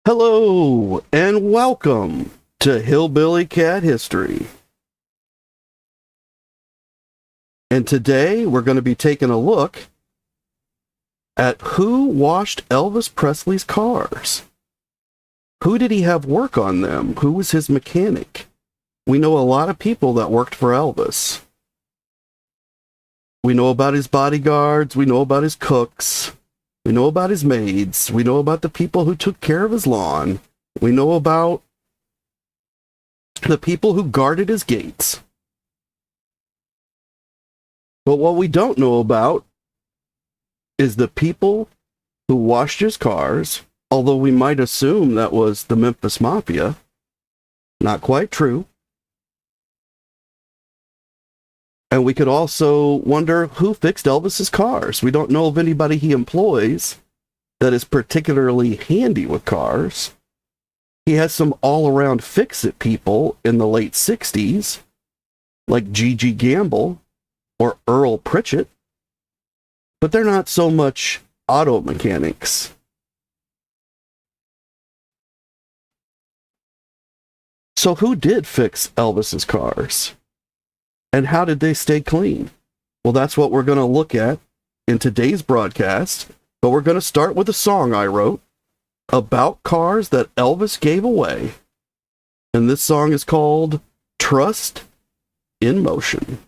Hello, and welcome to Hillbilly Cat History. And today we're going to be taking a look at who washed Elvis Presley's cars. Who did he have work on them? Who was his mechanic? We know a lot of people that worked for Elvis. We know about his bodyguards, we know about his cooks, we know about his maids, we know about the people who took care of his lawn, we know about the people who guarded his gates. But what we don't know about is the people who washed his cars, although we might assume that was the Memphis Mafia. Not quite true. And we could also wonder who fixed Elvis's cars. We don't know of anybody he employs that is particularly handy with cars. He has some all-around fix-it people in the late 60s, like Gigi Gamble or Earl Pritchett, but they're not so much auto mechanics. So who did fix Elvis's cars? And how did they stay clean? Well, that's what we're going to look at in today's broadcast, but we're going to start with a song I wrote about cars that Elvis gave away. And this song is called Trust in Motion.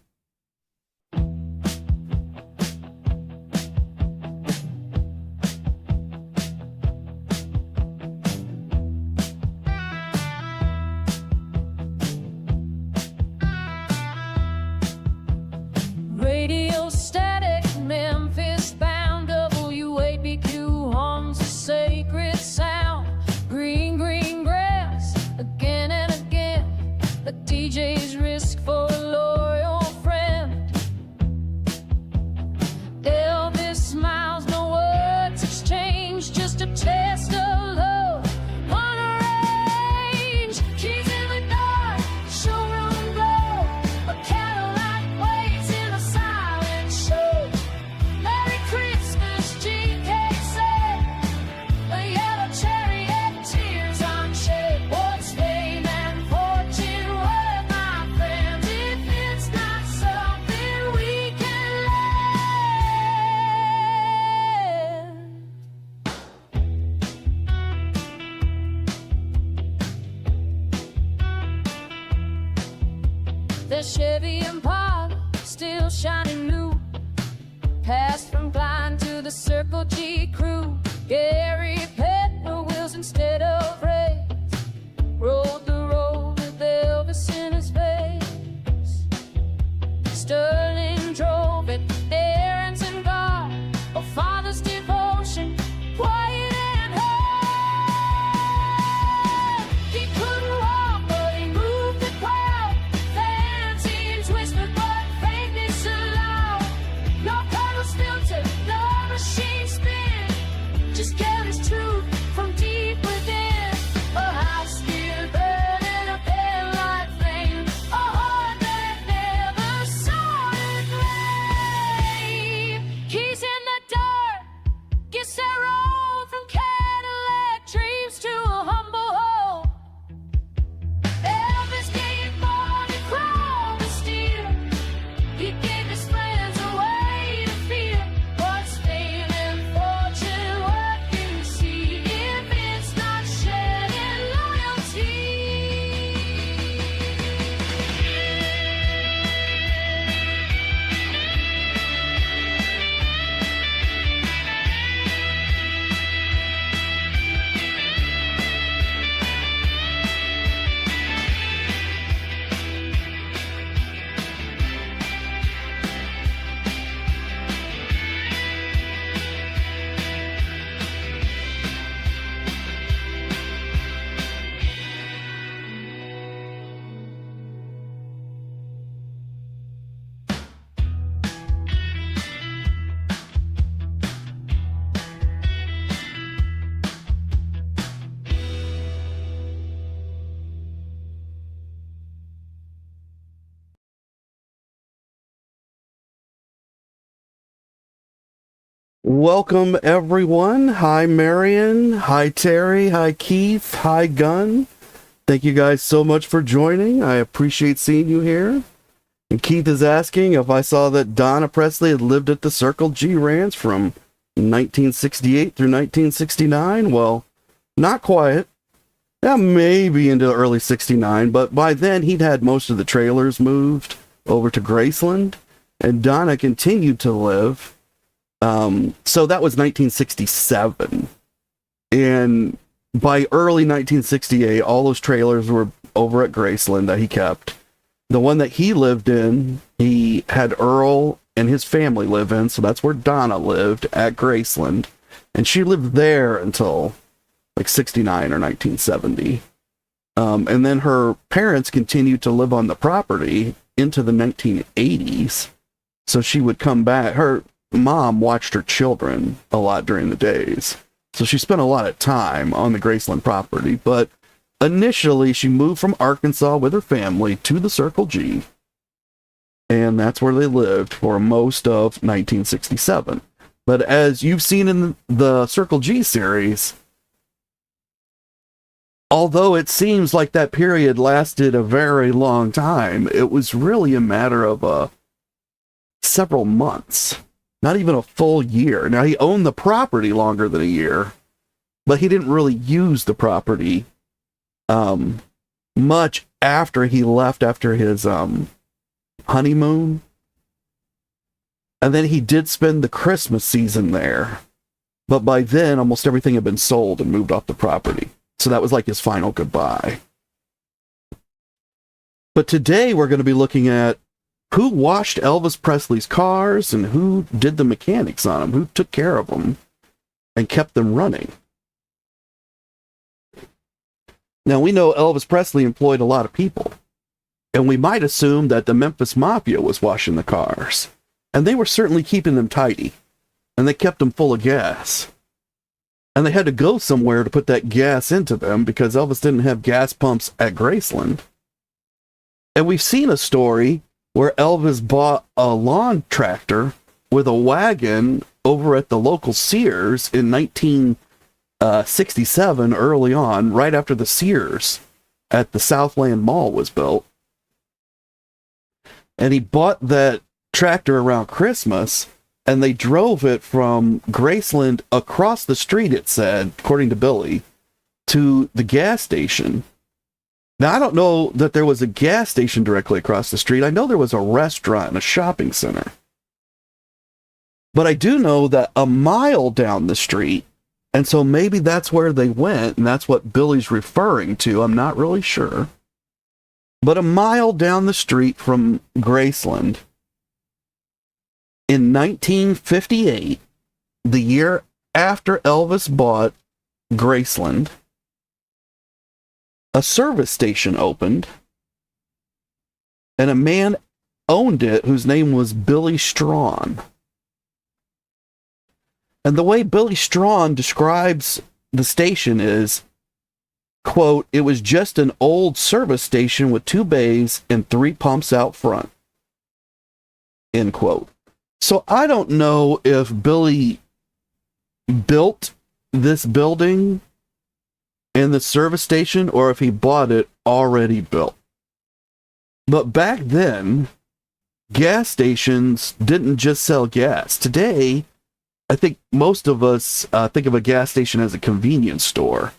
Radio static, Memphis bound, WABQ homes a sacred sound. Green, green grass, again and again. The DJ's risk for a loyal friend. Elvis smiles, no words exchanged, just a test of love on a range. Keys in the dark, showroom glow, a Cadillac waits in a silent show. Merry Christmas, GK said, a yellow chariot, tears on shade. What's fame and fortune worth, my friend, if it's not something we can lend? The Chevy Impala, still shining new, passed from Klein to the Circle G crew. Gary Pepper wheels instead of rays, rode the road with Elvis in his face. Sterling drove it, errands and guard, a father's devotion, quiet and hard. He couldn't walk, but he moved the crowd. Fancies whispered, but faintness aloud. No pedals filtered, no machine spin. Welcome, everyone. Hi, Marion. Hi, Terry. Hi, Keith. Hi, Gunn. Thank you guys so much for joining. I appreciate seeing you here. And Keith is asking if I saw that Donna Presley had lived at the Circle G Ranch from 1968 through 1969. Well, not quite. Yeah, maybe into early 69, but by then he'd had most of the trailers moved over to Graceland, and Donna continued to live. So that was 1967. And by early 1968, all those trailers were over at Graceland that he kept. The one that he lived in, he had Earl and his family live in, so that's where Donna lived, at Graceland. And she lived there until like 69 or 1970. And then her parents continued to live on the property into the 1980s. So she would come back. Her mom watched her children a lot during the days. So she spent a lot of time on the Graceland property. But initially, she moved from Arkansas with her family to the Circle G. And that's where they lived for most of 1967. But as you've seen in the Circle G series, although it seems like that period lasted a very long time, it was really a matter of several months, not even a full year. Now, he owned the property longer than a year, but he didn't really use the property much after he left after his honeymoon. And then he did spend the Christmas season there, but by then almost everything had been sold and moved off the property. So that was like his final goodbye. But today we're going to be looking at who washed Elvis Presley's cars and who did the mechanics on them, who took care of them and kept them running. Now, we know Elvis Presley employed a lot of people, and we might assume that the Memphis Mafia was washing the cars, and they were certainly keeping them tidy, and they kept them full of gas. And they had to go somewhere to put that gas into them because Elvis didn't have gas pumps at Graceland. And we've seen a story where Elvis bought a lawn tractor with a wagon over at the local Sears in 1967, early on, right after the Sears at the Southland Mall was built. And he bought that tractor around Christmas, and they drove it from Graceland across the street, it said, according to Billy, to the gas station. Now, I don't know that there was a gas station directly across the street. I know there was a restaurant and a shopping center. But I do know that a mile down the street, and so maybe that's where they went, and that's what Billy's referring to. I'm not really sure. But a mile down the street from Graceland, in 1958, the year after Elvis bought Graceland, a service station opened, and a man owned it whose name was Billy Strawn. And the way Billy Strawn describes the station is, quote, "It was just an old service station with 2 bays and 3 pumps out front," end quote. So I don't know if Billy built this building and the service station or if he bought it already built. But back then, gas stations didn't just sell gas. Today, I think most of us think of a gas station as a convenience store.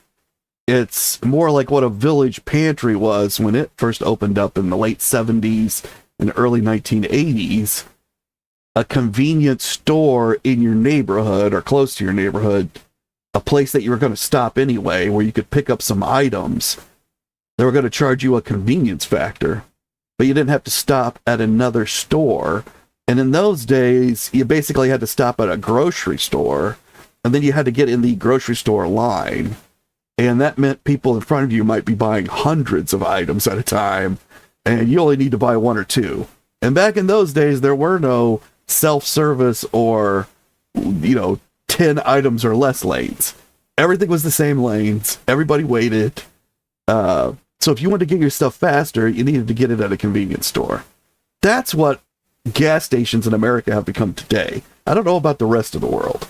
It's more like what a village pantry was when it first opened up in the late 70s and early 1980s. A convenience store in your neighborhood or close to your neighborhood, a place that you were going to stop anyway, where you could pick up some items. They were going to charge you a convenience factor, but you didn't have to stop at another store. And in those days, you basically had to stop at a grocery store, and then you had to get in the grocery store line. And that meant people in front of you might be buying hundreds of items at a time, and you only need to buy 1 or 2. And back in those days, there were no self-service or, 10 items or less lanes. Everything was the same lanes. Everybody waited. So if you wanted to get your stuff faster, you needed to get it at a convenience store. That's what gas stations in America have become today. I don't know about the rest of the world.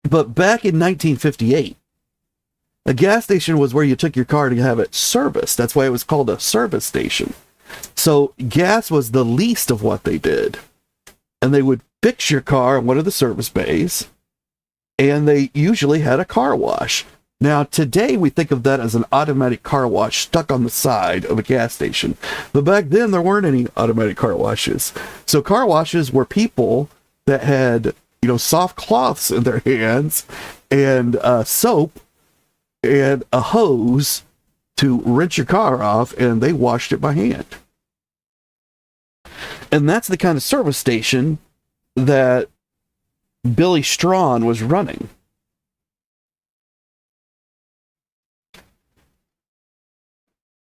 But back in 1958, a gas station was where you took your car to have it serviced. That's why it was called a service station. So gas was the least of what they did. And they would fix your car in one of the service bays, and they usually had a car wash. Now, today we think of that as an automatic car wash stuck on the side of a gas station. But back then, there weren't any automatic car washes. So car washes were people that had, soft cloths in their hands and soap and a hose to rinse your car off, and they washed it by hand. And that's the kind of service station that Billy Strawn was running.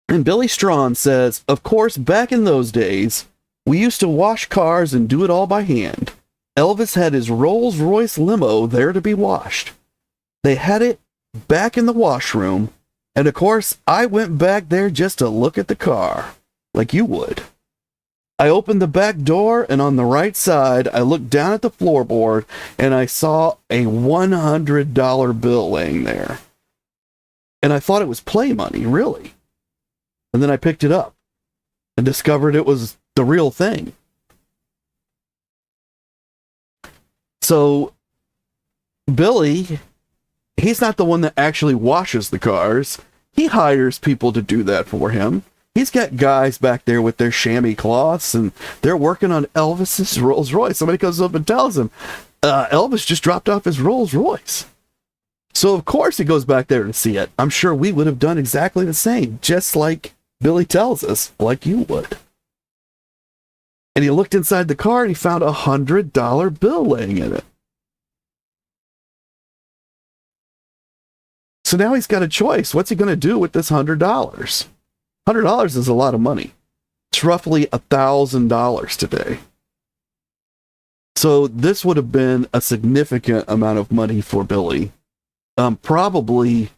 And Billy Strawn says, of course, back in those days, we used to wash cars and do it all by hand. Elvis had his Rolls-Royce limo there to be washed. They had it back in the washroom, and of course, I went back there just to look at the car, like you would. I opened the back door, and on the right side, I looked down at the floorboard, and I saw a $100 bill laying there. And I thought it was play money, really. And then I picked it up and discovered it was the real thing. So, Billy, he's not the one that actually washes the cars. He hires people to do that for him. He's got guys back there with their chamois cloths, and they're working on Elvis's Rolls Royce. Somebody comes up and tells him, Elvis just dropped off his Rolls Royce. So, of course, he goes back there to see it. I'm sure we would have done exactly the same, just like Billy tells us, like you would. And he looked inside the car, and he found a $100 bill laying in it. So now he's got a choice. What's he going to do with this $100? $100 is a lot of money. It's roughly $1,000 today. So this would have been a significant amount of money for Billy. Probably,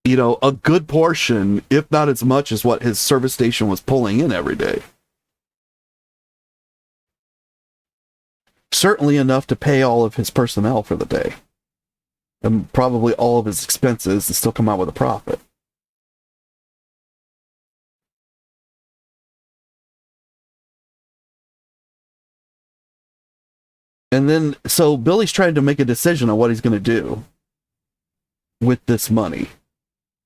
a good portion, if not as much as what his service station was pulling in every day. Certainly enough to pay all of his personnel for the day. And probably all of his expenses and still come out with a profit. And then, so Billy's trying to make a decision on what he's going to do with this money.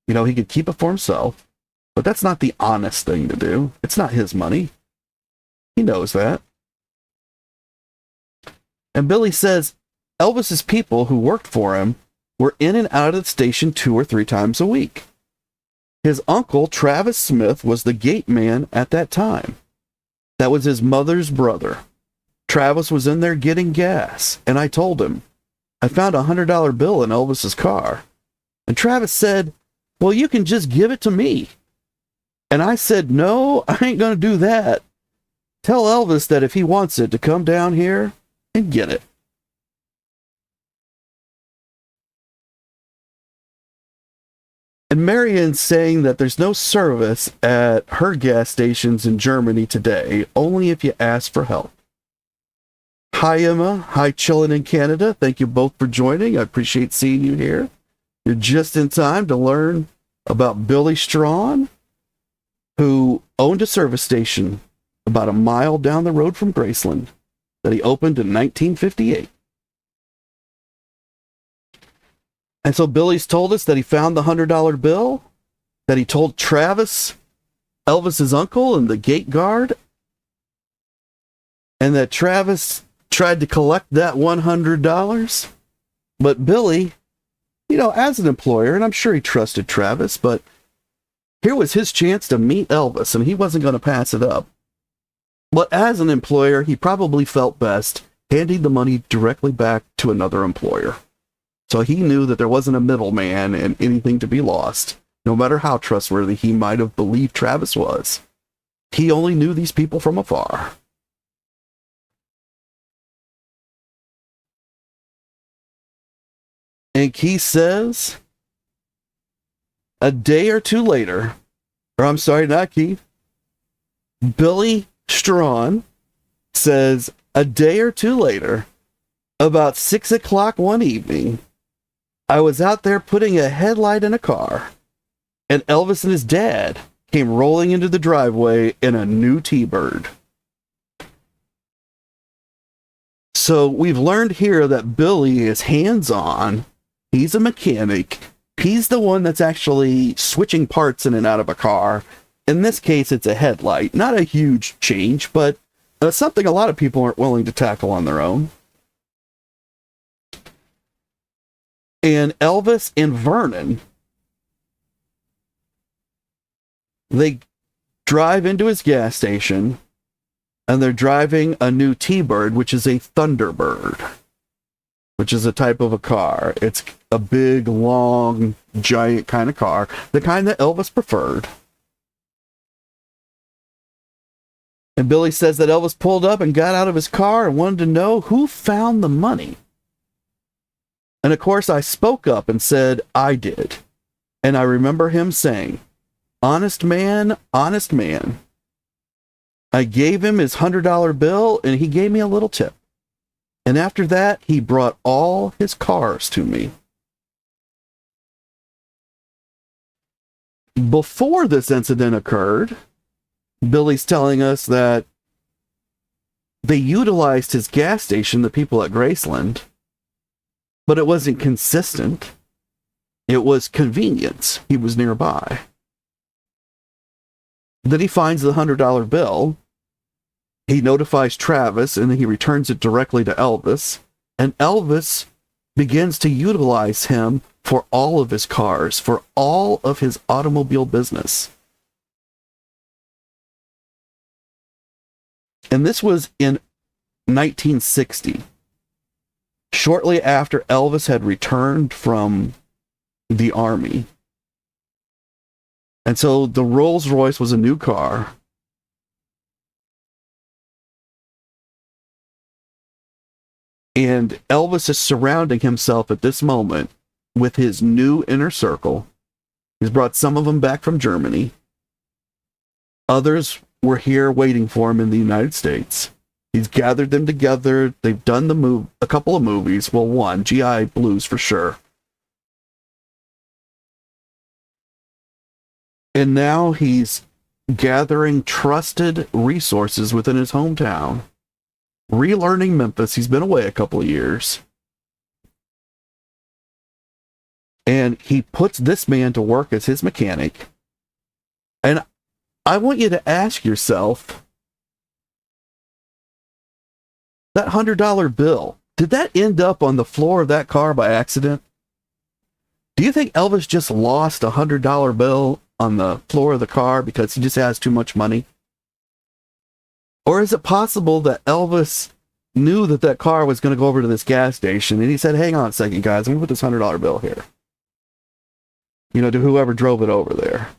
He could keep it for himself, but that's not the honest thing to do. It's not his money. He knows that. And Billy says Elvis's people who worked for him were in and out of the station 2 or 3 times a week. His uncle, Travis Smith, was the gate man at that time. That was his mother's brother. Travis was in there getting gas, and I told him, I found a $100 bill in Elvis's car. And Travis said, well, you can just give it to me. And I said, no, I ain't going to do that. Tell Elvis that if he wants it, to come down here and get it. And Marion's saying that there's no service at her gas stations in Germany today, only if you ask for help. Hi, Emma. Hi, chillin' in Canada. Thank you both for joining. I appreciate seeing you here. You're just in time to learn about Billy Strawn, who owned a service station about a mile down the road from Graceland that he opened in 1958. And so Billy's told us that he found the $100 bill, that he told Travis, Elvis's uncle, and the gate guard, and that Travis tried to collect that $100. But Billy, as an employer, and I'm sure he trusted Travis, but here was his chance to meet Elvis, and he wasn't going to pass it up. But as an employer, he probably felt best handing the money directly back to another employer. So he knew that there wasn't a middleman and anything to be lost, no matter how trustworthy he might have believed Travis was. He only knew these people from afar. And Keith says, a day or two later, or I'm sorry, not Keith, Billy Strawn says, a day or two later, About 6 o'clock one evening, I was out there putting a headlight in a car, and Elvis and his dad came rolling into the driveway in a new T-Bird. So we've learned here that Billy is hands-on. He's a mechanic. He's the one that's actually switching parts in and out of a car. In this case, it's a headlight. Not a huge change, but something a lot of people aren't willing to tackle on their own. And Elvis and Vernon, they drive into his gas station, and they're driving a new T-Bird, which is a Thunderbird, which is a type of a car. It's a big, long, giant kind of car, the kind that Elvis preferred. And Billy says that Elvis pulled up and got out of his car and wanted to know who found the money. And of course, I spoke up and said, I did. And I remember him saying, honest man, honest man. I gave him his $100 bill and he gave me a little tip. And after that, he brought all his cars to me. Before this incident occurred, Billy's telling us that they utilized his gas station, the people at Graceland, but it wasn't consistent. It was convenience. He was nearby. Then he finds the $100 bill. He notifies Travis, and then he returns it directly to Elvis. And Elvis begins to utilize him for all of his cars, for all of his automobile business. And this was in 1960, shortly after Elvis had returned from the Army. And so the Rolls Royce was a new car. And Elvis is surrounding himself at this moment with his new inner circle. He's brought some of them back from Germany. Others were here waiting for him in the United States. He's gathered them together. They've done a couple of movies. Well, one, GI Blues for sure. And now he's gathering trusted resources within his hometown. Relearning Memphis. He's been away a couple of years. And he puts this man to work as his mechanic. And I want you to ask yourself, that $100 bill, did that end up on the floor of that car by accident? Do you think Elvis just lost a $100 bill on the floor of the car because he just has too much money? Or is it possible that Elvis knew that that car was going to go over to this gas station and he said, hang on a second, guys, I'm going to put this $100 bill here. You know, to whoever drove it over there.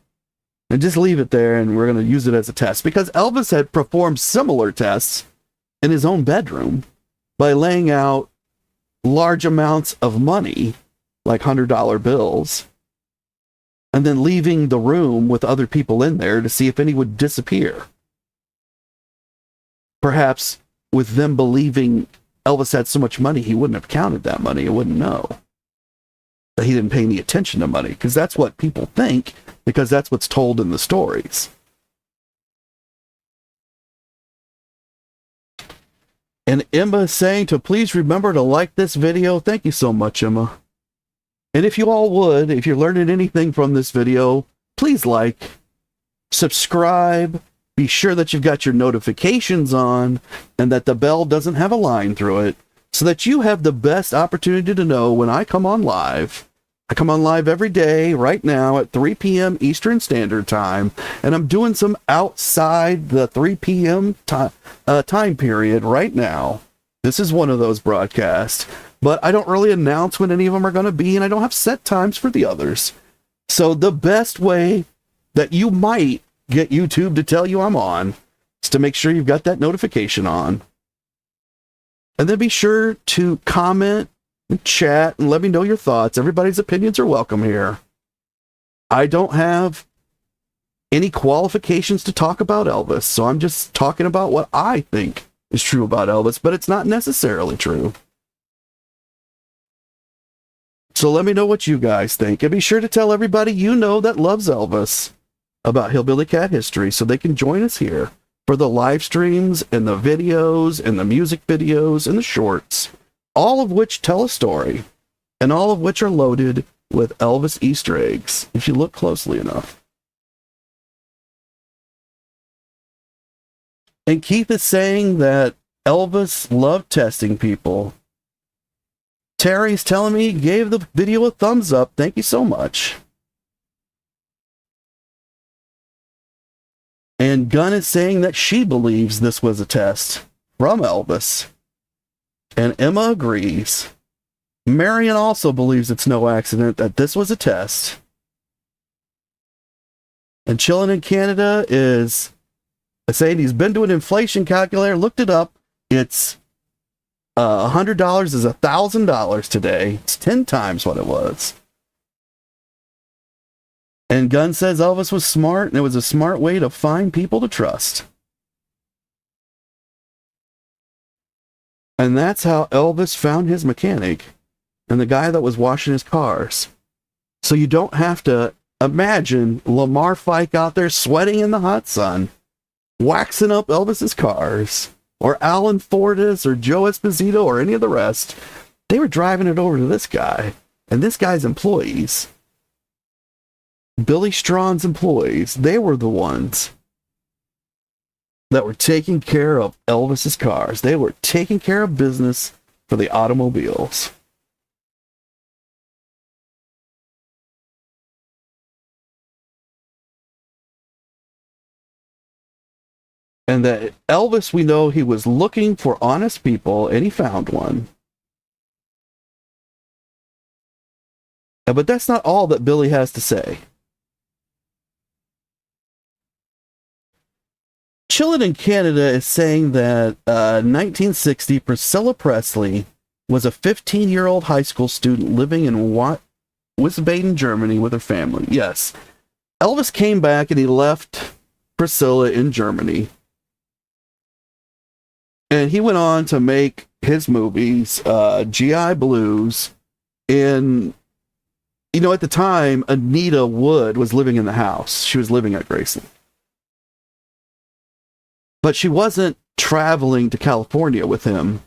And just leave it there and we're going to use it as a test. Because Elvis had performed similar tests in his own bedroom by laying out large amounts of money, like $100 bills, and then leaving the room with other people in there to see if any would disappear. Perhaps with them believing Elvis had so much money, he wouldn't have counted that money. He wouldn't know that he didn't pay any attention to money, because that's what people think, because that's what's told in the stories. And Emma is saying to please remember to like this video. Thank you so much, Emma. And if you all would, if you're learning anything from this video, please like, subscribe, be sure that you've got your notifications on, and that the bell doesn't have a line through it, so that you have the best opportunity to know when I come on live. I come on live every day right now at 3 p.m. Eastern Standard Time, and I'm doing some outside the 3 p.m. time period right now. This is one of those broadcasts, but I don't really announce when any of them are going to be, and I don't have set times for the others. So the best way that you might get YouTube to tell you I'm on is to make sure you've got that notification on. And then be sure to comment and chat and let me know your thoughts. Everybody's opinions are welcome here. I don't have any qualifications to talk about Elvis, so I'm just talking about what I think is true about Elvis, but it's not necessarily true. So let me know what you guys think. And be sure to tell everybody you know that loves Elvis about Hillbilly Cat history so they can join us here for the live streams and the videos and the music videos and the shorts, all of which tell a story and all of which are loaded with Elvis Easter eggs, if you look closely enough. And Keith is saying that Elvis loved testing people. Terry's telling me he gave the video a thumbs up. Thank you so much. And Gunn is saying that she believes this was a test from Elvis. And Emma agrees. Marion also believes it's no accident that this was a test. And Chillin' in Canada is saying he's been to an inflation calculator, looked it up. It's $100 is $1,000 today. It's 10 times what it was. And Gunn says Elvis was smart, and it was a smart way to find people to trust. And that's how Elvis found his mechanic and the guy that was washing his cars. So you don't have to imagine Lamar Fike out there sweating in the hot sun, waxing up Elvis's cars, or Alan Fortas, or Joe Esposito, or any of the rest. They were driving it over to this guy, and this guy's employees, Billy Strawn's employees, they were the ones that were taking care of Elvis's cars. They were taking care of business for the automobiles. And that Elvis, we know he was looking for honest people, and he found one. But that's not all that Billy has to say. Chillin' in Canada is saying that 1960, Priscilla Presley was a 15-year-old high school student living in Wiesbaden, Germany with her family. Yes, Elvis came back and he left Priscilla in Germany. And he went on to make his movies, G.I. Blues. And, you know, at the time, Anita Wood was living in the house. She was living at Graceland. But she wasn't traveling to California with him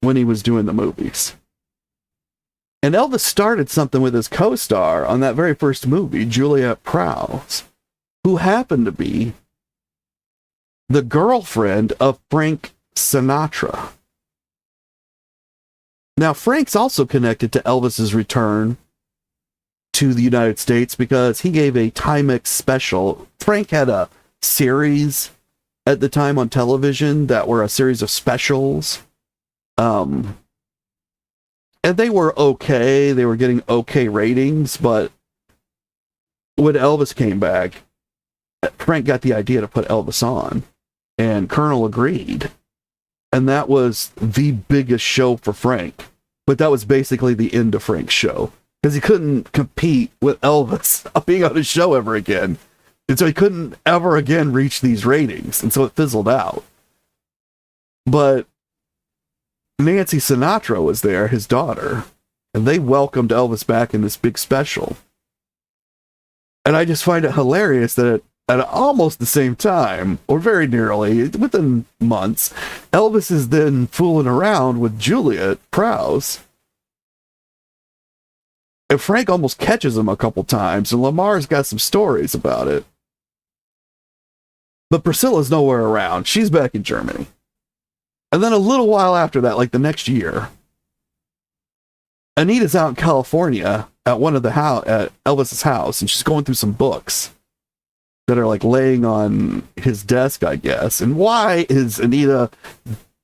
when he was doing the movies. And Elvis started something with his co-star on that very first movie, Juliet Prowse, who happened to be the girlfriend of Frank Sinatra. Now, Frank's also connected to Elvis's return to the United States because he gave a Timex special. Frank had a series at the time on television that were a series of specials. And they were okay. They were getting okay ratings, but when Elvis came back, Frank got the idea to put Elvis on, and Colonel agreed. And that was the biggest show for Frank. But that was basically the end of Frank's show, because he couldn't compete with Elvis being on his show ever again. And so he couldn't ever again reach these ratings. And so it fizzled out. But Nancy Sinatra was there, his daughter, and they welcomed Elvis back in this big special. And I just find it hilarious that at almost the same time, or very nearly, within months, Elvis is then fooling around with Juliet Prowse. And Frank almost catches him a couple times, and Lamar's got some stories about it. But Priscilla's nowhere around. She's back in Germany. And then a little while after that, like the next year, Anita's out in California at one of the at Elvis's house, and she's going through some books that are like laying on his desk, I guess. And why is Anita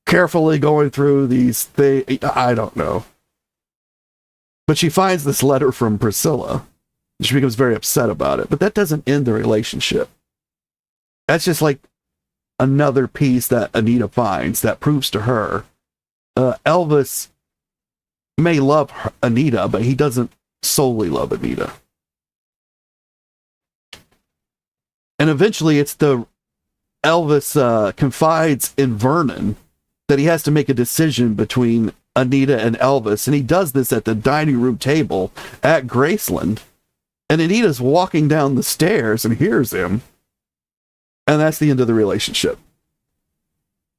carefully going through these things? I don't know. But she finds this letter from Priscilla. She becomes very upset about it. But that doesn't end the relationship. That's just like another piece that Anita finds that proves to her Elvis may love Anita, but he doesn't solely love Anita. And eventually it's the Elvis confides in Vernon that he has to make a decision between Anita and Elvis, and he does this at the dining room table at Graceland. And Anita's walking down the stairs and hears him. And that's the end of the relationship.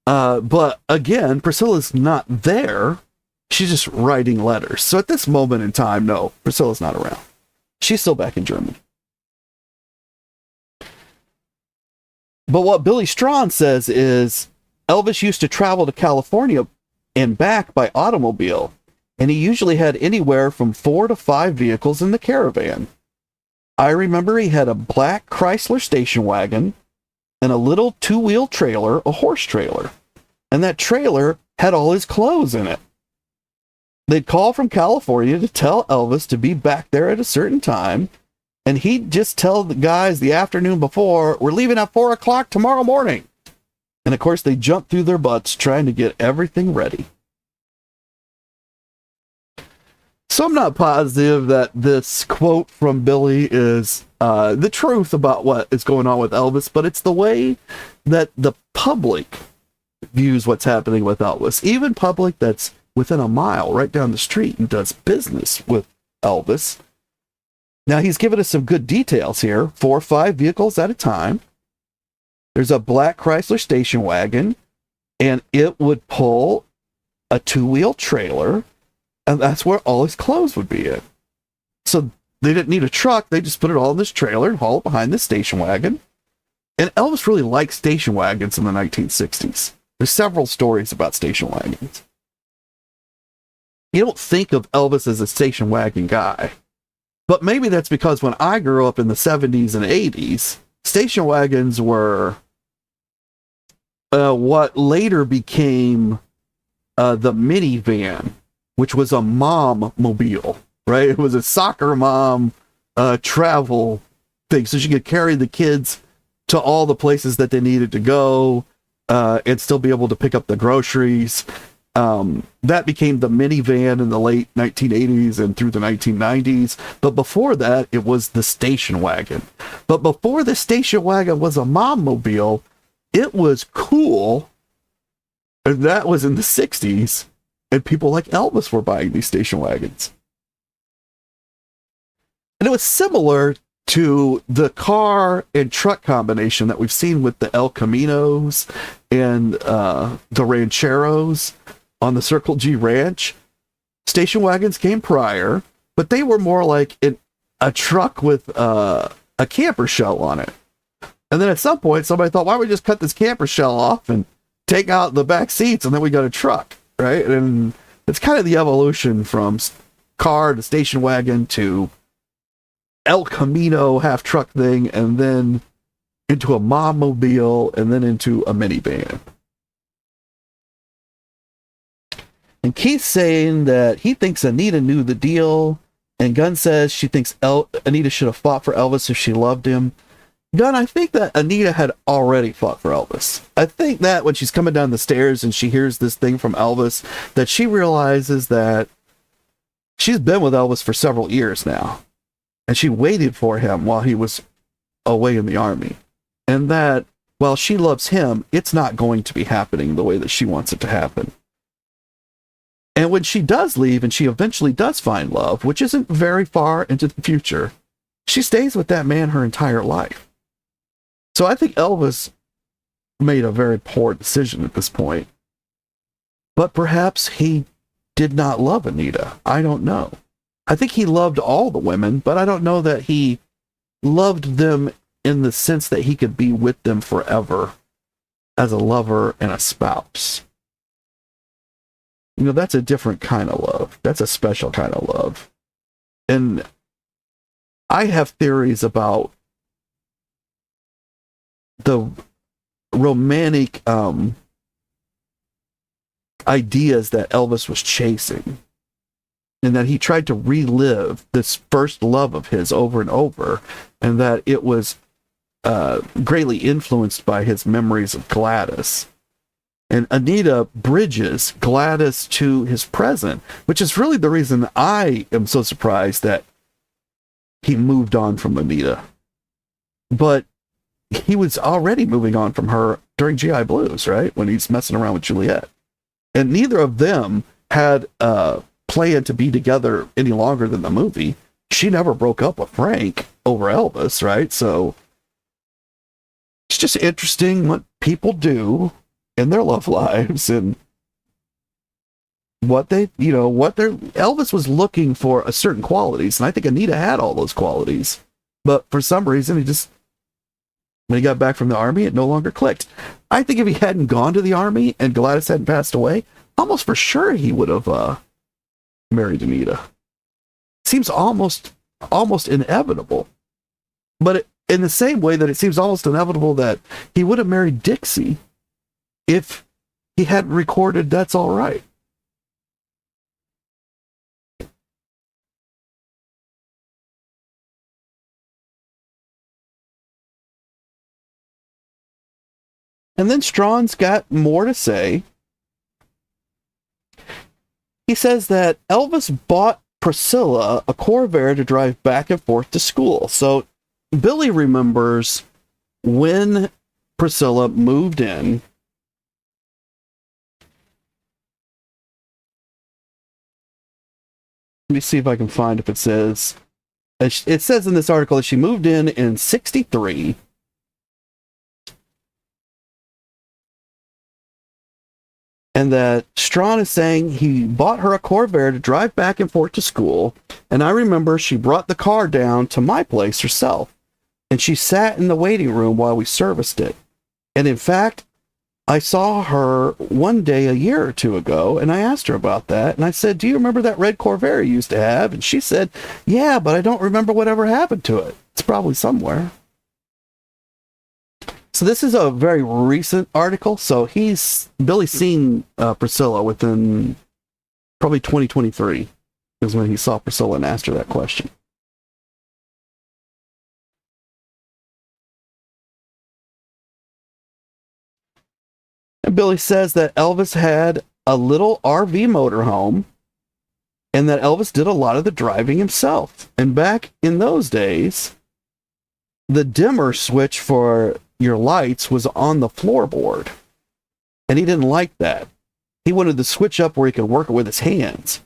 But again, Priscilla's not there. She's just writing letters. So at this moment in time, no, Priscilla's not around. She's still back in Germany. But what Billy Strawn says is Elvis used to travel to California and back by automobile, and he usually had anywhere from 4 to 5 vehicles in the caravan. I remember he had a black Chrysler station wagon and a little 2-wheel trailer, a horse trailer, and that trailer had all his clothes in it. They'd call from California to tell Elvis to be back there at a certain time, and he'd just tell the guys the afternoon before, we're leaving at 4 o'clock tomorrow morning. And of course, they jumped through their butts trying to get everything ready. So I'm not positive that this quote from Billy is the truth about what is going on with Elvis, but it's the way that the public views what's happening with Elvis. Even public that's within a mile right down the street and does business with Elvis. Now, he's given us some good details here. 4 or 5 vehicles at a time. There's a black Chrysler station wagon, and it would pull a 2-wheel trailer, and that's where all his clothes would be in. So they didn't need a truck. They just put it all in this trailer and haul it behind this station wagon. And Elvis really liked station wagons in the 1960s. There's several stories about station wagons. You don't think of Elvis as a station wagon guy. But maybe that's because when I grew up in the 70s and 80s, station wagons were what later became the minivan, which was a mom mobile, right? It was a soccer mom travel thing. So she could carry the kids to all the places that they needed to go and still be able to pick up the groceries. That became the minivan in the late 1980s and through the 1990s. But before that, it was the station wagon. But before the station wagon was a mom mobile, it was cool. And that was in the 60s. And people like Elvis were buying these station wagons. And it was similar to the car and truck combination that we've seen with the El Caminos and the Rancheros on the Circle G Ranch. Station wagons came prior, but they were more like a truck with a camper shell on it. And then at some point, somebody thought, why don't we just cut this camper shell off and take out the back seats, and then we got a truck, right? And it's kind of the evolution from car to station wagon to El Camino half truck thing, and then into a mom mobile, and then into a minivan. And Keith's saying that he thinks Anita knew the deal, and Gunn says she thinks Anita should have fought for Elvis if she loved him. Gunn, I think that Anita had already fought for Elvis. I think that when she's coming down the stairs and she hears this thing from Elvis, that she realizes that she's been with Elvis for several years now, and she waited for him while he was away in the army. And that while she loves him, it's not going to be happening the way that she wants it to happen. And when she does leave and she eventually does find love, which isn't very far into the future, she stays with that man her entire life. So I think Elvis made a very poor decision at this point. But perhaps he did not love Anita. I don't know. I think he loved all the women, but I don't know that he loved them in the sense that he could be with them forever as a lover and a spouse. You know, that's a different kind of love. That's a special kind of love. And I have theories about the romantic ideas that Elvis was chasing, and that he tried to relive this first love of his over and over, and that it was greatly influenced by his memories of Gladys. And Anita bridges Gladys to his present, which is really the reason I am so surprised that he moved on from Anita. But he was already moving on from her during GI Blues, right? When he's messing around with Juliet. And neither of them had planned to be together any longer than the movie. She never broke up with Frank over Elvis, right? So it's just interesting what people do in their love lives and what they, what their Elvis was looking for certain qualities. And I think Anita had all those qualities. But for some reason, when he got back from the army, it no longer clicked. I think if he hadn't gone to the army and Gladys hadn't passed away, almost for sure he would have married Anita. Seems almost inevitable. But in the same way that it seems almost inevitable that he would have married Dixie if he hadn't recorded That's All Right. And then Strawn's got more to say. He says that Elvis bought Priscilla a Corvair to drive back and forth to school. So Billy remembers when Priscilla moved in. Let me see if I can find if it says. It says in this article that she moved in 1963. And that Strawn is saying he bought her a Corvair to drive back and forth to school. And I remember she brought the car down to my place herself. And she sat in the waiting room while we serviced it. And in fact, I saw her one day a year or two ago, and I asked her about that. And I said, "Do you remember that red Corvair you used to have?" And she said, "Yeah, but I don't remember whatever happened to it. It's probably somewhere." So this is a very recent article. So Billy's seen Priscilla within probably 2023 is when he saw Priscilla and asked her that question. And Billy says that Elvis had a little RV motorhome and that Elvis did a lot of the driving himself. And back in those days, the dimmer switch for your lights was on the floorboard. And he didn't like that. He wanted the switch up where he could work it with his hands.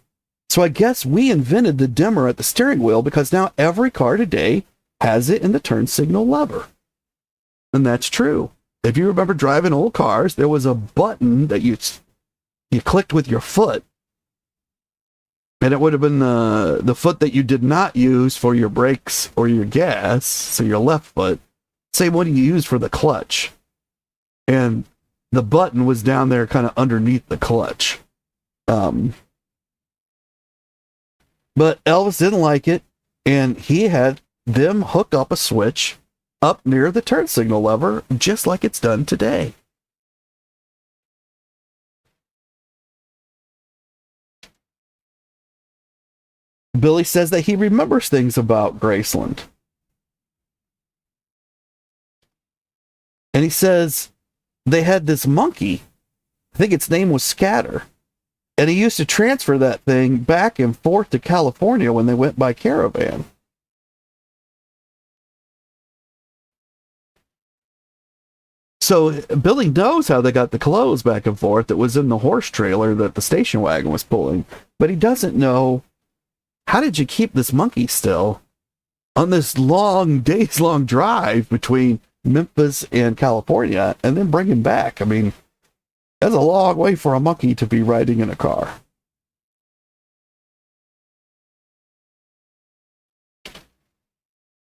So I guess we invented the dimmer at the steering wheel because now every car today has it in the turn signal lever. And that's true. If you remember driving old cars, there was a button that you clicked with your foot. And it would have been the foot that you did not use for your brakes or your gas, so your left foot. Same one you used for the clutch. And the button was down there kind of underneath the clutch. But Elvis didn't like it, and he had them hook up a switch up near the turn signal lever, just like it's done today. Billy says that he remembers things about Graceland. And he says they had this monkey. I think its name was Scatter. And he used to transfer that thing back and forth to California when they went by caravan. So Billy knows how they got the clothes back and forth that was in the horse trailer that the station wagon was pulling. But he doesn't know, how did you keep this monkey still on this days-long drive between Memphis and California and then bring him back? I mean, that's a long way for a monkey to be riding in a car.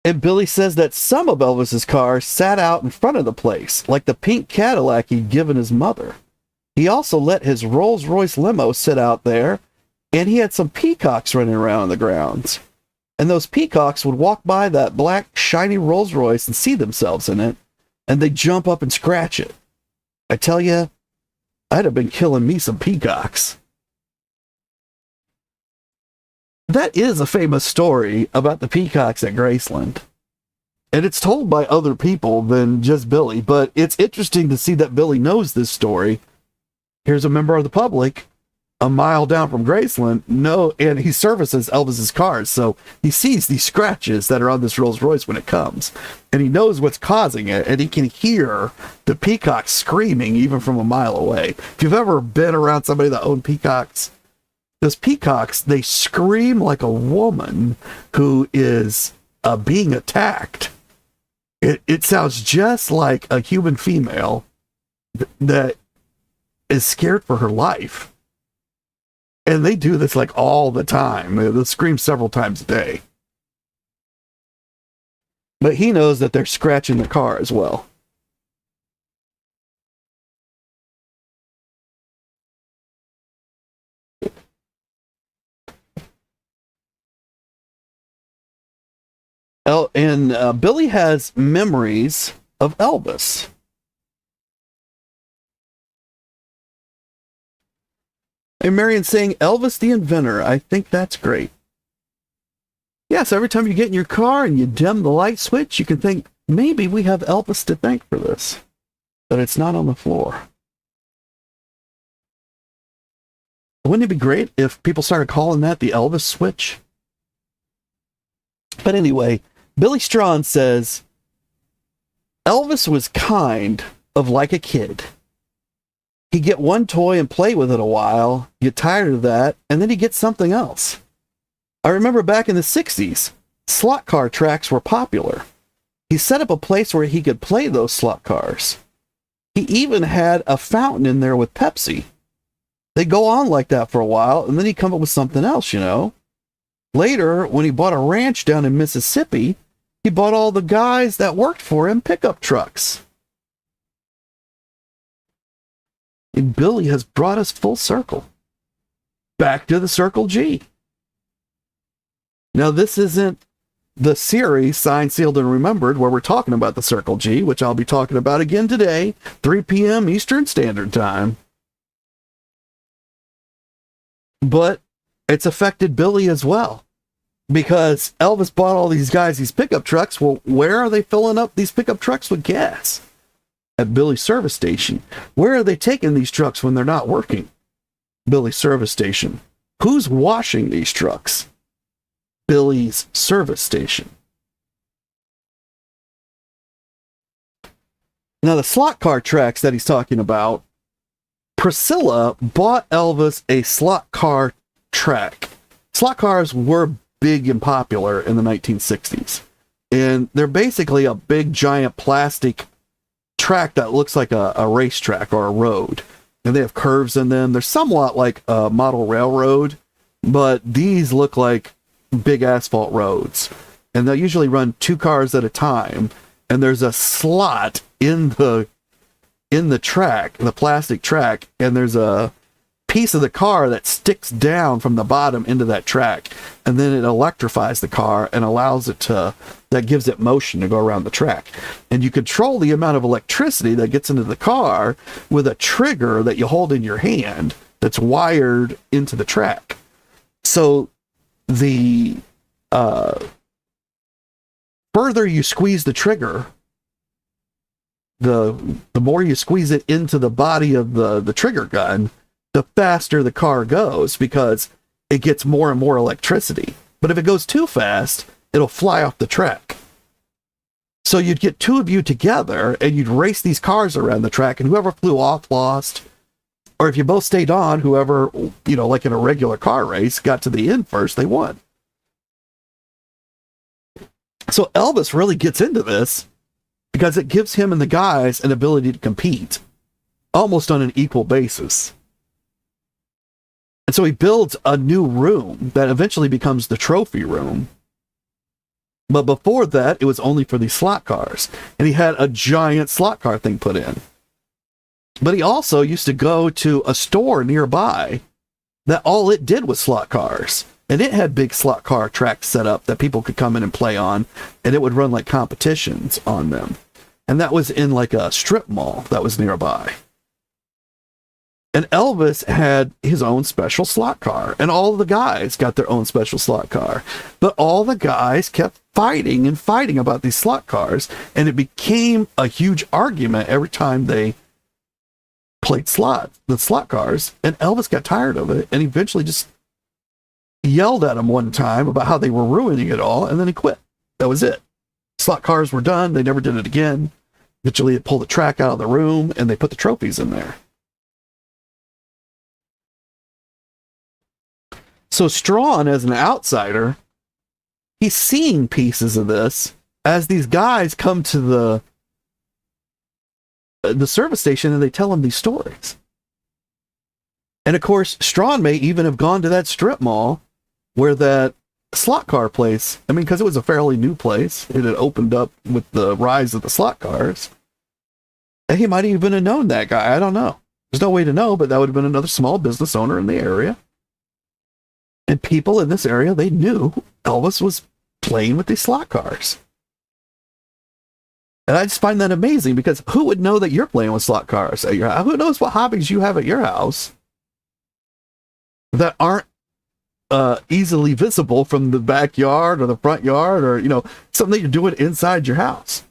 And Billy says that some of Elvis's cars sat out in front of the place, like the pink Cadillac he'd given his mother. He also let his Rolls-Royce limo sit out there, and he had some peacocks running around the grounds. And those peacocks would walk by that black, shiny Rolls-Royce and see themselves in it, and they'd jump up and scratch it. I tell you, I'd have been killing me some peacocks. That is a famous story about the peacocks at Graceland. And it's told by other people than just Billy, but it's interesting to see that Billy knows this story. Here's a member of the public a mile down from Graceland, and he services Elvis's cars, so he sees these scratches that are on this Rolls Royce when it comes, and he knows what's causing it, and he can hear the peacocks screaming even from a mile away. If you've ever been around somebody that owned peacocks, those peacocks, they scream like a woman who is being attacked. It sounds just like a human female that is scared for her life. And they do this like all the time. They'll scream several times a day. But he knows that they're scratching the car as well. And Billy has memories of Elvis. And Marion's saying, Elvis the inventor. I think that's great. Yes, every time you get in your car and you dim the light switch, you can think, maybe we have Elvis to thank for this. But it's not on the floor. Wouldn't it be great if people started calling that the Elvis switch? But anyway, Billy Strawn says, Elvis was kind of like a kid. He'd get one toy and play with it a while, get tired of that, and then he'd get something else. I remember back in the 60s, slot car tracks were popular. He set up a place where he could play those slot cars. He even had a fountain in there with Pepsi. They'd go on like that for a while, and then he'd come up with something else, you know. Later, when he bought a ranch down in Mississippi, he bought all the guys that worked for him pickup trucks. And Billy has brought us full circle. Back to the Circle G. Now, this isn't the series Signed, Sealed, and Remembered where we're talking about the Circle G, which I'll be talking about again today, 3 p.m. Eastern Standard Time. But it's affected Billy as well, because Elvis bought all these guys these pickup trucks. Well, where are they filling up these pickup trucks with gas? At Billy's service station. Where are they taking these trucks when they're not working? Billy's service station. Who's washing these trucks? Billy's service station. Now, the slot car tracks that he's talking about, Priscilla bought Elvis a slot car track. Slot cars were big and popular in the 1960s. And they're basically a big, giant plastic track that looks like a racetrack or a road. And they have curves in them. They're somewhat like a model railroad, but these look like big asphalt roads. And they'll usually run 2 cars at a time. And there's a slot in the track, the plastic track, and there's a piece of the car that sticks down from the bottom into that track, and then it electrifies the car and allows it to, that gives it motion to go around the track. And you control the amount of electricity that gets into the car with a trigger that you hold in your hand that's wired into the track. So the further you squeeze the trigger, the more you squeeze it into the body of the trigger gun, the faster the car goes, because it gets more and more electricity. But if it goes too fast, it'll fly off the track. So you'd get 2 of you together and you'd race these cars around the track, and whoever flew off lost. Or if you both stayed on, whoever, you know, like in a regular car race, got to the end first, they won. So Elvis really gets into this because it gives him and the guys an ability to compete almost on an equal basis. And so he builds a new room that eventually becomes the trophy room. But before that, it was only for these slot cars. And he had a giant slot car thing put in. But he also used to go to a store nearby that all it did was slot cars. And it had big slot car tracks set up that people could come in and play on. And it would run like competitions on them. And that was in like a strip mall that was nearby. And Elvis had his own special slot car, and all the guys got their own special slot car. But all the guys kept fighting and fighting about these slot cars, and it became a huge argument every time they played the slot cars. And Elvis got tired of it, and eventually just yelled at him one time about how they were ruining it all, and then he quit. That was it. Slot cars were done. They never did it again. Eventually, they pulled the track out of the room, and they put the trophies in there. So Strawn, as an outsider, he's seeing pieces of this as these guys come to the service station and they tell him these stories. And of course, Strawn may even have gone to that strip mall where that slot car place, I mean, because it was a fairly new place. It had opened up with the rise of the slot cars. And he might even have known that guy. I don't know. There's no way to know, but that would have been another small business owner in the area. And people in this area, they knew Elvis was playing with these slot cars. And I just find that amazing, because who would know that you're playing with slot cars at your house? Who knows what hobbies you have at your house that aren't easily visible from the backyard or the front yard, or, you know, something that you're doing inside your house.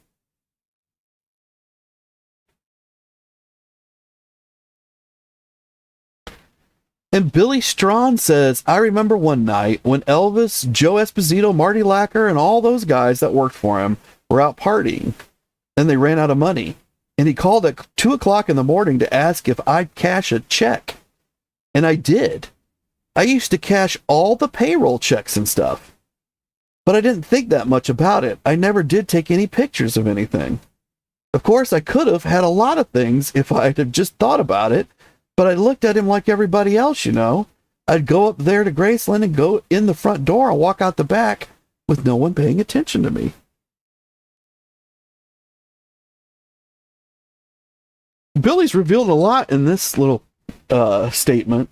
And Billy Strawn says, I remember one night when Elvis, Joe Esposito, Marty Lacker, and all those guys that worked for him were out partying, and they ran out of money. And he called at 2 o'clock in the morning to ask if I'd cash a check. And I did. I used to cash all the payroll checks and stuff. But I didn't think that much about it. I never did take any pictures of anything. Of course, I could have had a lot of things if I had just thought about it, but I looked at him like everybody else, you know. I'd go up there to Graceland and go in the front door and walk out the back with no one paying attention to me. Billy's revealed a lot in this little statement.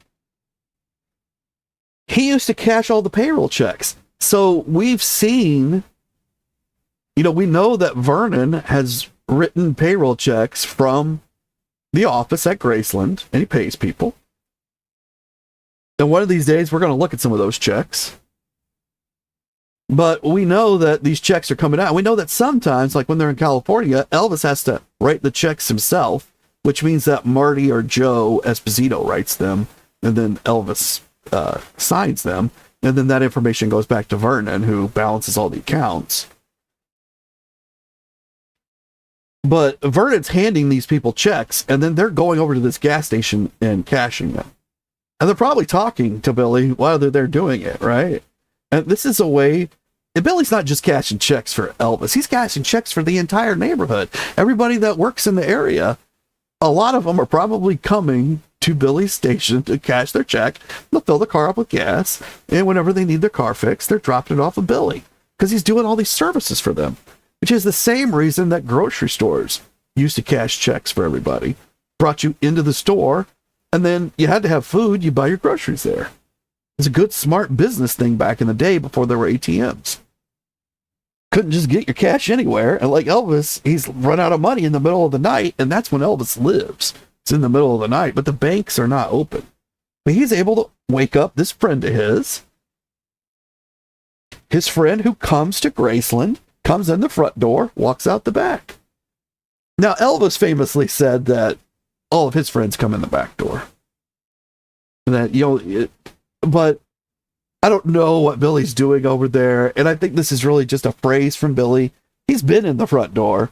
He used to cash all the payroll checks. So we've seen, you know, we know that Vernon has written payroll checks from the office at Graceland, and he pays people. And one of these days, we're going to look at some of those checks. But we know that these checks are coming out. We know that sometimes, like when they're in California, Elvis has to write the checks himself, which means that Marty or Joe Esposito writes them, and then Elvis signs them, and then that information goes back to Vernon, who balances all the accounts. But Vernon's handing these people checks, and then they're going over to this gas station and cashing them. And they're probably talking to Billy while they're doing it, right? And this is a way, and Billy's not just cashing checks for Elvis, he's cashing checks for the entire neighborhood. Everybody that works in the area, a lot of them are probably coming to Billy's station to cash their check. They'll fill the car up with gas, and whenever they need their car fixed, they're dropping it off of Billy, because he's doing all these services for them, which is the same reason that grocery stores used to cash checks for everybody. Brought you into the store, and then you had to have food, you buy your groceries there. It's a good, smart business thing back in the day before there were ATMs. Couldn't just get your cash anywhere, and like Elvis, he's run out of money in the middle of the night, and that's when Elvis lives. It's in the middle of the night, but the banks are not open. But he's able to wake up this friend of his friend who comes to Graceland, comes in the front door, walks out the back. Now, Elvis famously said that all of his friends come in the back door. And that, you know, but I don't know what Billy's doing over there. And I think this is really just a phrase from Billy. He's been in the front door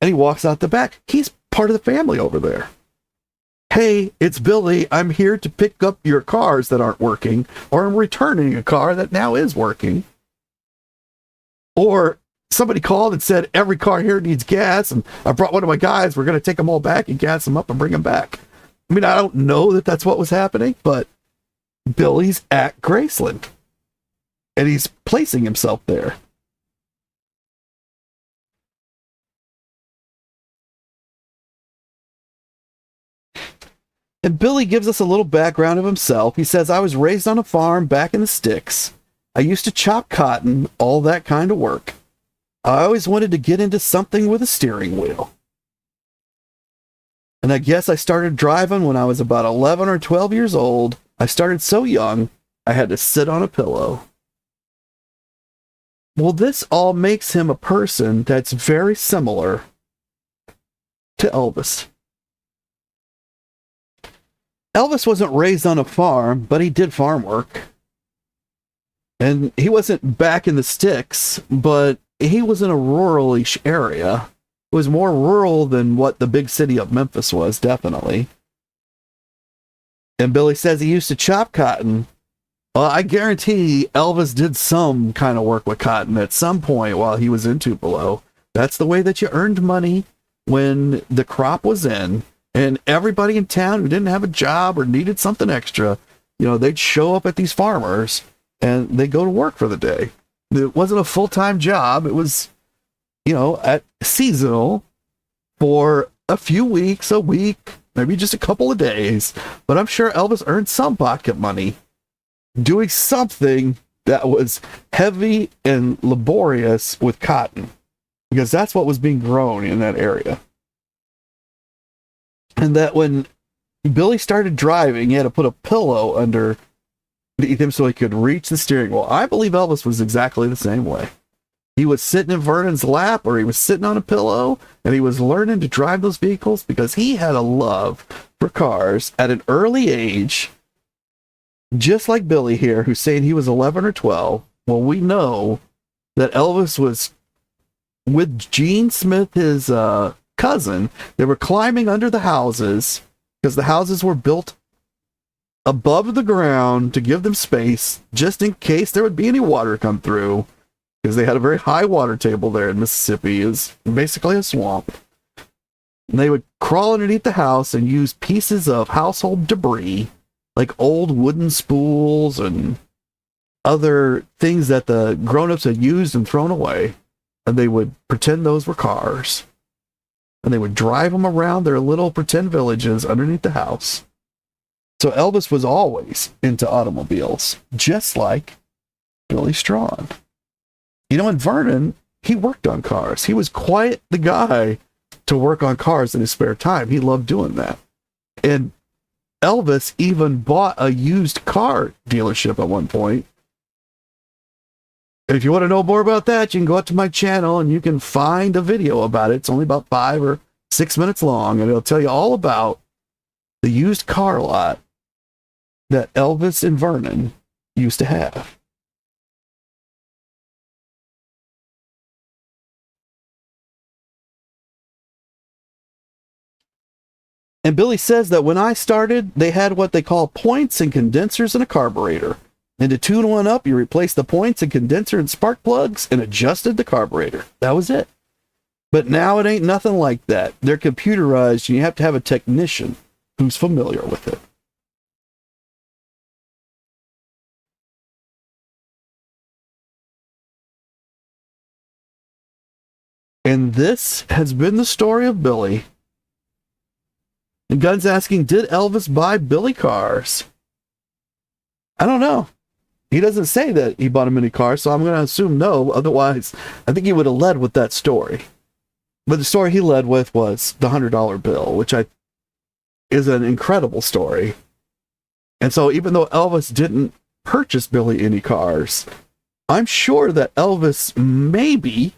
and he walks out the back. He's part of the family over there. Hey, it's Billy. I'm here to pick up your cars that aren't working, or I'm returning a car that now is working. Or somebody called and said, every car here needs gas, and I brought one of my guys. We're going to take them all back and gas them up and bring them back. I mean, I don't know that that's what was happening, but Billy's at Graceland, and he's placing himself there. And Billy gives us a little background of himself. He says, I was raised on a farm back in the sticks. I used to chop cotton, all that kind of work. I always wanted to get into something with a steering wheel. And I guess I started driving when I was about 11 or 12 years old. I started so young, I had to sit on a pillow. Well, this all makes him a person that's very similar to Elvis. Elvis wasn't raised on a farm, but he did farm work. And he wasn't back in the sticks, but he was in a rural-ish area. It was more rural than what the big city of Memphis was, definitely. And Billy says he used to chop cotton Well, I guarantee Elvis did some kind of work with cotton at some point while he was in Tupelo. That's the way that you earned money when the crop was in, and everybody in town who didn't have a job or needed something extra, they'd show up at these farmers and they'd go to work for the day. It wasn't a full-time job. It was, at seasonal for a few weeks, a week, maybe just a couple of days. But I'm sure Elvis earned some pocket money doing something that was heavy and laborious with cotton, because that's what was being grown in that area. And that when Billy started driving, he had to put a pillow underneath him so he could reach the steering wheel. I believe Elvis was exactly the same way. He was sitting in Vernon's lap, or he was sitting on a pillow, and he was learning to drive those vehicles because he had a love for cars at an early age, just like Billy here, who's saying he was 11 or 12. Well, we know that Elvis was with Gene Smith, his cousin. They were climbing under the houses because the houses were built above the ground to give them space just in case there would be any water come through, because they had a very high water table there in Mississippi. It was basically a swamp. And they would crawl underneath the house and use pieces of household debris, like old wooden spools and other things that the grown-ups had used and thrown away. And they would pretend those were cars. And they would drive them around their little pretend villages underneath the house. So Elvis was always into automobiles, just like Billy Strawn. In Vernon, he worked on cars. He was quite the guy to work on cars in his spare time. He loved doing that. And Elvis even bought a used car dealership at one point. If you want to know more about that, you can go out to my channel and you can find a video about it. It's only about 5 or 6 minutes long, and it'll tell you all about the used car lot that Elvis and Vernon used to have. And Billy says that when I started, they had what they call points and condensers and a carburetor. And to tune one up, you replaced the points and condenser and spark plugs and adjusted the carburetor. That was it. But now it ain't nothing like that. They're computerized, and you have to have a technician who's familiar with it. And this has been the story of Billy. And Gunn's asking, did Elvis buy Billy cars? I don't know. He doesn't say that he bought him any cars, so I'm going to assume no. Otherwise, I think he would have led with that story. But the story he led with was the $100 bill, which is an incredible story. And so even though Elvis didn't purchase Billy any cars, I'm sure that Elvis maybe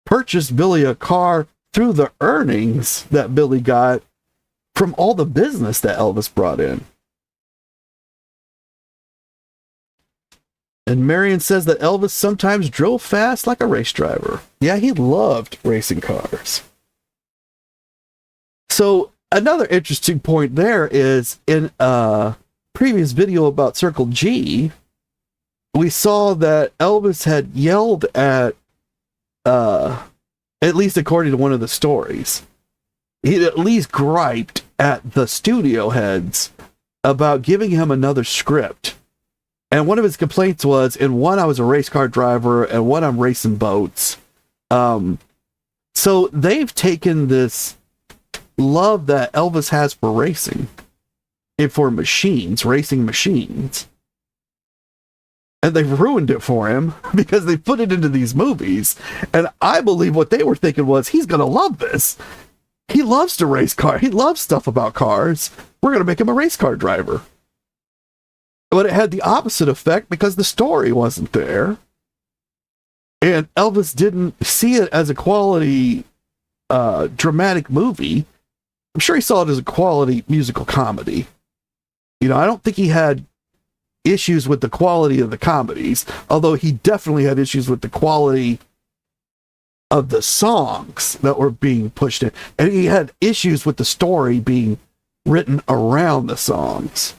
purchased Billy a car through the earnings that Billy got from all the business that Elvis brought in. And Marion says that Elvis sometimes drove fast like a race driver. Yeah, he loved racing cars. So another interesting point there is in a previous video about Circle G, we saw that Elvis had yelled at least according to one of the stories, he'd at least griped at the studio heads about giving him another script. And one of his complaints was, in one, I was a race car driver, and one, I'm racing boats. So they've taken this love that Elvis has for racing and for machines, racing machines, and they've ruined it for him because they put it into these movies. And I believe what they were thinking was, he's going to love this. He loves to race cars. He loves stuff about cars. We're going to make him a race car driver. But it had the opposite effect because the story wasn't there. And Elvis didn't see it as a quality dramatic movie. I'm sure he saw it as a quality musical comedy. I don't think he had issues with the quality of the comedies, although he definitely had issues with the quality of the songs that were being pushed in. And he had issues with the story being written around the songs.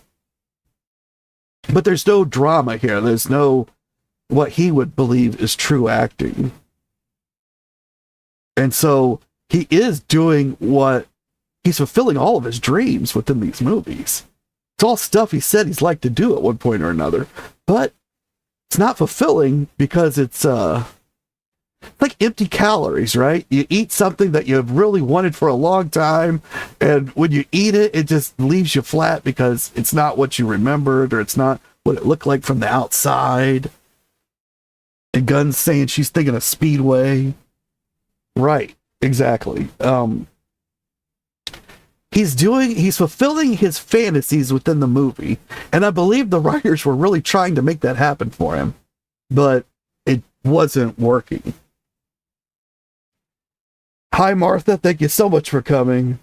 But there's no drama here. There's no what he would believe is true acting. And so he is doing he's fulfilling all of his dreams within these movies. It's all stuff he said he's like to do at one point or another. But it's not fulfilling because it's like empty calories, right? You eat something that you've really wanted for a long time, and when you eat it, it just leaves you flat because it's not what you remembered, or it's not what it looked like from the outside. And Gunn's saying she's thinking of Speedway. Right, exactly. He's fulfilling his fantasies within the movie, and I believe the writers were really trying to make that happen for him, but it wasn't working. Hi, Martha. Thank you so much for coming.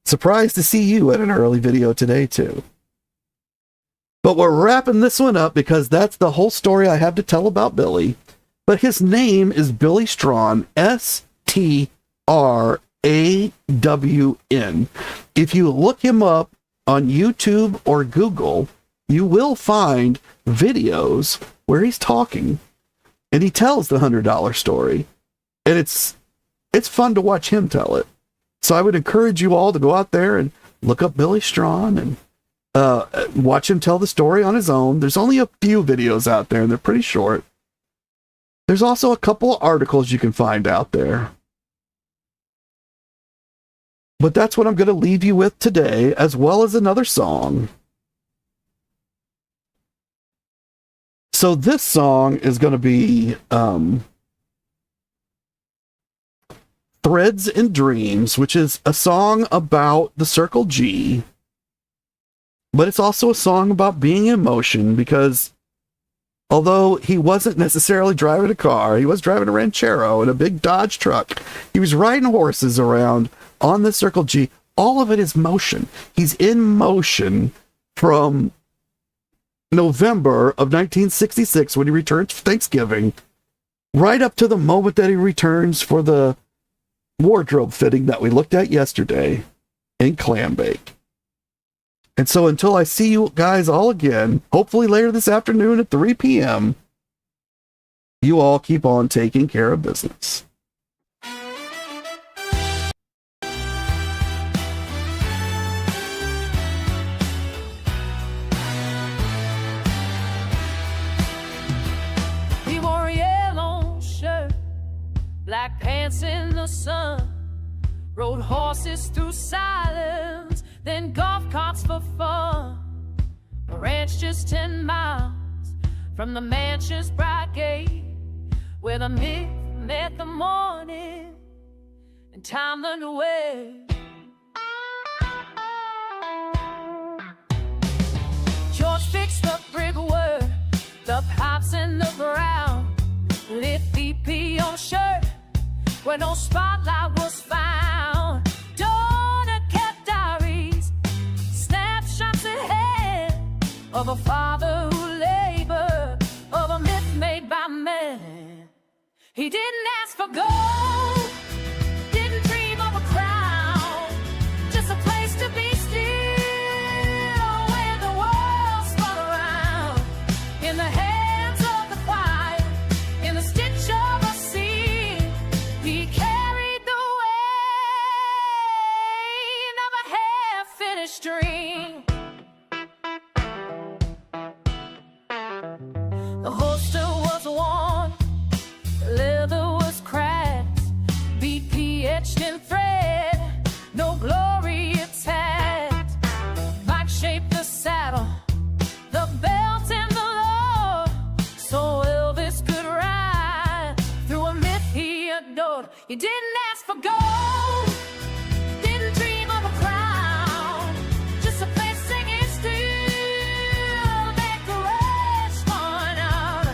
Surprised to see you at an early video today, too. But we're wrapping this one up because that's the whole story I have to tell about Billy. But his name is Billy Strawn, Strawn. If you look him up on YouTube or Google, you will find videos where he's talking and he tells the $100 story. And it's fun to watch him tell it. So I would encourage you all to go out there and look up Billy Strawn and watch him tell the story on his own. There's only a few videos out there and they're pretty short. There's also a couple of articles you can find out there. But that's what I'm going to leave you with today, as well as another song. So this song is going to be Threads and Dreams, which is a song about the Circle G. But it's also a song about being in motion, because although he wasn't necessarily driving a car, he was driving a Ranchero in a big Dodge truck. He was riding horses around on the Circle G. All of it is motion. He's in motion from November of 1966 when he returns for Thanksgiving, right up to the moment that he returns for the wardrobe fitting that we looked at yesterday in Clambake. And so until I see you guys all again, hopefully later this afternoon at 3 p.m., you all keep on taking care of business. He wore a yellow shirt, black pants in the sun, rode horses through silence, then golf carts for fun. A ranch just 10 miles from the mansion's bright gate, where the myth met the morning and time learned to wait. George fixed the brickwork, the pipes in the ground, lit VP on shirt where no spotlight was found. Donna kept diaries, snapshots ahead of a father who labored, of a myth made by man. He didn't ask for gold, didn't dream of a crown, just a place to be still when the world spun around. In the hands of the quiet, in the stitch of a sea, he carried the weight of a half-finished dream. The holster was worn, the leather was cracked, BP etched in thread, no glory attached. Mike shaped the saddle, the belt and the law, so Elvis could ride through a myth he adored. He didn't ask for gold, didn't dream of a crown, just a place singing still, make the rest run out.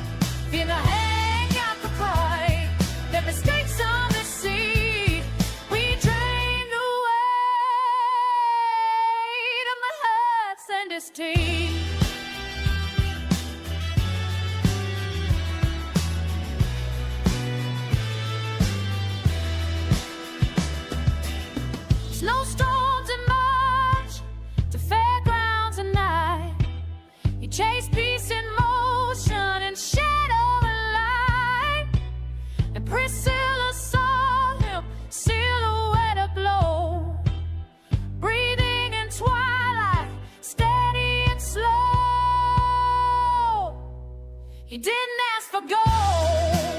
In the hang out the pride, the mistakes on the sea, we drained the weight of the hearts and his teeth. didn't ask for gold.